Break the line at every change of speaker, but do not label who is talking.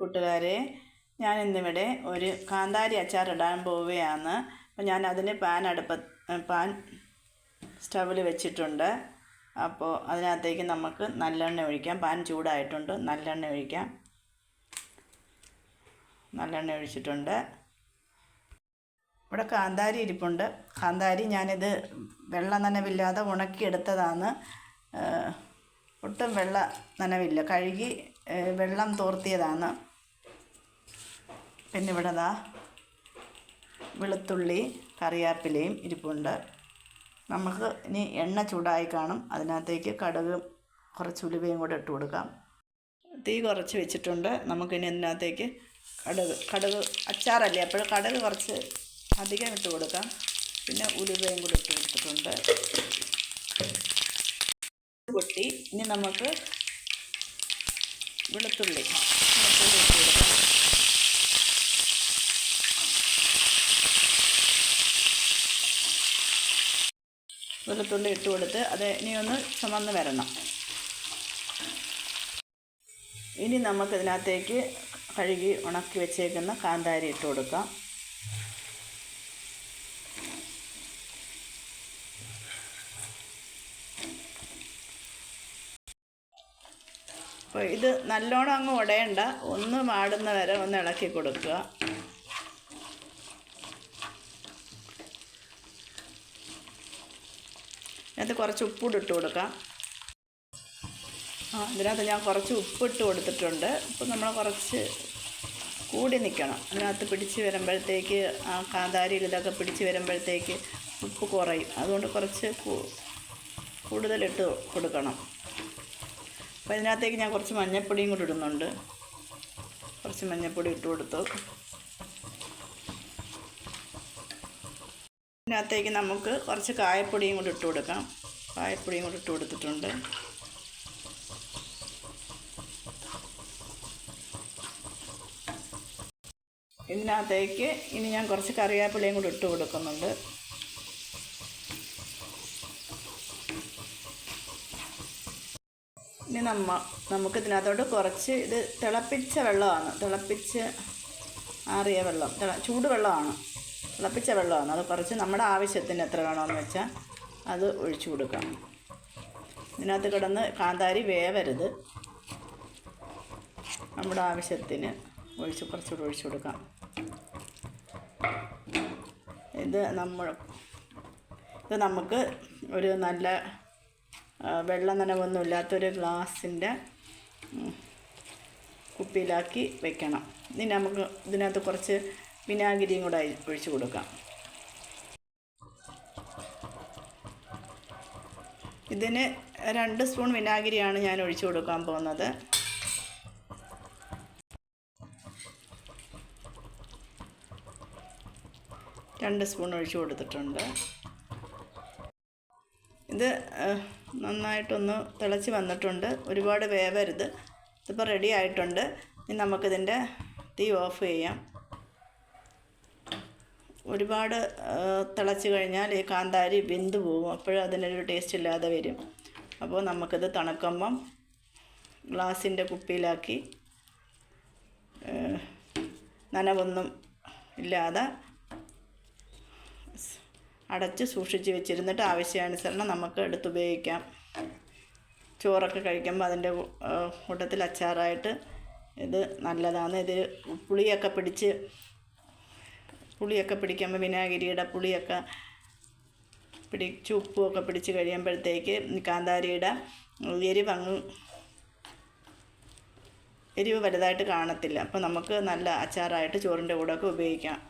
കൂട്ടുകാരെ, ഞാൻ ഇന്നിവിടെ ഒരു കാന്താരി അച്ചാർ ഇടാൻ പോവുകയാണ്. അപ്പോൾ ഞാൻ അതിന് പാൻ സ്റ്റൗവിൽ വെച്ചിട്ടുണ്ട്. അപ്പോൾ അതിനകത്തേക്ക് നമുക്ക് നല്ലെണ്ണ ഒഴിക്കാം. പാൻ ചൂടായിട്ടുണ്ട്, നല്ലെണ്ണ ഒഴിക്കാം. നല്ലെണ്ണ ഒഴിച്ചിട്ടുണ്ട്. ഇവിടെ കാന്താരി ഇരിപ്പുണ്ട്. കാന്താരി ഞാനിത് വെള്ള നനവില്ലാതെ ഉണക്കിയെടുത്തതാണ്. ഒട്ടും വെള്ള നനവില്ല, കഴുകി വെള്ളം തോർത്തിയതാണ്. പിന്നെ ഇവിടെ വെളുത്തുള്ളി കറിവേപ്പിലയും ഇരിപ്പുണ്ട്. നമുക്ക് ഇനി എണ്ണ ചൂടായി കാണും. അതിനകത്തേക്ക് കടുക് കുറച്ച് ഉലുവയും കൂടെ ഇട്ട് കൊടുക്കാം. തീ കുറച്ച് വെച്ചിട്ടുണ്ട്. നമുക്കിനി ഇതിനകത്തേക്ക് കടുക് അച്ചാറല്ലേ, അപ്പോൾ കടുക് കുറച്ച് അധികം ഇട്ട് കൊടുക്കാം. പിന്നെ ഉലുവയും കൂടെ ഇട്ട് കൊടുത്തിട്ടുണ്ട്. പൊട്ടി. ഇനി നമുക്ക് വെളുത്തുള്ളി ഇട്ട് കൊടുക്കാം. വെളുത്തുള്ളി ഇട്ട് കൊടുത്ത് അത് ഇനി ഒന്ന് ചുമന്ന് വരണം. ഇനി നമുക്കിതിനകത്തേക്ക് കഴുകി ഉണക്കി വെച്ചേക്കുന്ന കാന്താരി ഇട്ട് കൊടുക്കാം. അപ്പോൾ ഇത് നല്ലോണം അങ്ങ് ഉടയണ്ട, ഒന്ന് വാടുന്ന വരെ ഒന്ന് ഇളക്കി കൊടുക്കുക. ഇതിനകത്ത് കുറച്ച് ഉപ്പിട്ട് ഇട്ട് കൊടുക്കാം. ഇതിനകത്ത് ഞാൻ കുറച്ച് ഉപ്പിട്ട് കൊടുത്തിട്ടുണ്ട്. ഉപ്പ് നമ്മൾ കുറച്ച് കൂടി നിൽക്കണം. അതിനകത്ത് പിടിച്ച് വരുമ്പോഴത്തേക്ക് ആ കാന്താരിയിൽ ഇതൊക്കെ പിടിച്ച് വരുമ്പോഴത്തേക്ക് ഉപ്പ് കുറയും. അതുകൊണ്ട് കുറച്ച് കൂടുതലിട്ട് കൊടുക്കണം. അപ്പോൾ ഇതിനകത്തേക്ക് ഞാൻ കുറച്ച് മഞ്ഞൾപ്പൊടിയും കൂടി ഇടുന്നുണ്ട്. കുറച്ച് മഞ്ഞൾപ്പൊടി ഇട്ട് കൊടുത്തു. ഇതിനകത്തേക്ക് നമുക്ക് കുറച്ച് കായപ്പൊടിയും കൂടി ഇട്ട് കൊടുക്കാം. കായപ്പൊടിയും കൂടി ഇട്ട് കൊടുത്തിട്ടുണ്ട്. ഇതിനകത്തേക്ക് ഇനി ഞാൻ കുറച്ച് കറിവേപ്പിലയും കൂടി ഇട്ട് കൊടുക്കുന്നുണ്ട്. ഇനി നമുക്ക് ഇതിനകത്തോട്ട് കുറച്ച് ഇത് തിളപ്പിച്ച വെള്ളമാണ്, തിളപ്പിച്ച് ആറിയ വെള്ളം, ചൂടുവെള്ളമാണ്, തിളപ്പിച്ച വെള്ളമാണ്. അത് കുറച്ച് നമ്മുടെ ആവശ്യത്തിന് എത്ര വേണമെന്ന് വെച്ചാൽ അത് ഒഴിച്ചു കൊടുക്കാം. ഇതിനകത്ത് കിടന്ന് കാന്താരി വേവരുത്. നമ്മുടെ ആവശ്യത്തിന് കുറച്ചുകൂടെ ഒഴിച്ചു കൊടുക്കാം. ഇത് നമുക്ക് ഒരു നല്ല വെള്ള നനവൊന്നും ഇല്ലാത്തൊരു ഗ്ലാസിൻ്റെ കുപ്പിയിലാക്കി വെക്കണം. ഇനി നമുക്ക് ഇതിനകത്ത് കുറച്ച് വിനാഗിരിയും കൂടെ ഒഴിച്ചു കൊടുക്കാം. ഇതിന് 2 സ്പൂൺ വിനാഗിരിയാണ് ഞാൻ ഒഴിച്ചു കൊടുക്കാൻ പോകുന്നത്. രണ്ട് സ്പൂൺ ഒഴിച്ചു കൊടുത്തിട്ടുണ്ട്. ഇത് നന്നായിട്ടൊന്ന് തിളച്ച് വന്നിട്ടുണ്ട്. ഒരുപാട് വേവരുത്. ഇതിപ്പോൾ റെഡി ആയിട്ടുണ്ട്. ഇനി നമുക്കിതിൻ്റെ തീ ഓഫ് ചെയ്യാം. ഒരുപാട് തിളച്ച് കഴിഞ്ഞാൽ ഈ കാന്താരി വെന്ത് പോകും. അപ്പോഴും അതിനൊരു ടേസ്റ്റ് ഇല്ലാതെ വരും. അപ്പോൾ നമുക്കിത് തണുക്കുമ്പം ഗ്ലാസിൻ്റെ കുപ്പിയിലാക്കി നനവൊന്നും ഇല്ലാതെ അടച്ച് സൂക്ഷിച്ച് വെച്ചിരുന്നിട്ട് ആവശ്യാനുസരണം നമുക്ക് എടുത്ത് ഉപയോഗിക്കാം. ചോറൊക്കെ കഴിക്കുമ്പോൾ അതിൻ്റെ കൂട്ടത്തിൽ അച്ചാറായിട്ട് ഇത് നല്ലതാണ്. ഇത് പുളിയൊക്കെ പിടിക്കുമ്പോൾ വിനാഗിരിയുടെ പുളിയൊക്കെ പിടിച്ച് ഉപ്പുമൊക്കെ പിടിച്ച് കഴിയുമ്പോഴത്തേക്ക് കാന്താരിയുടെ എരിവ് വലുതായിട്ട് കാണത്തില്ല. അപ്പോൾ നമുക്ക് നല്ല അച്ചാറായിട്ട് ചോറിൻ്റെ കൂടെയൊക്കെ ഉപയോഗിക്കാം.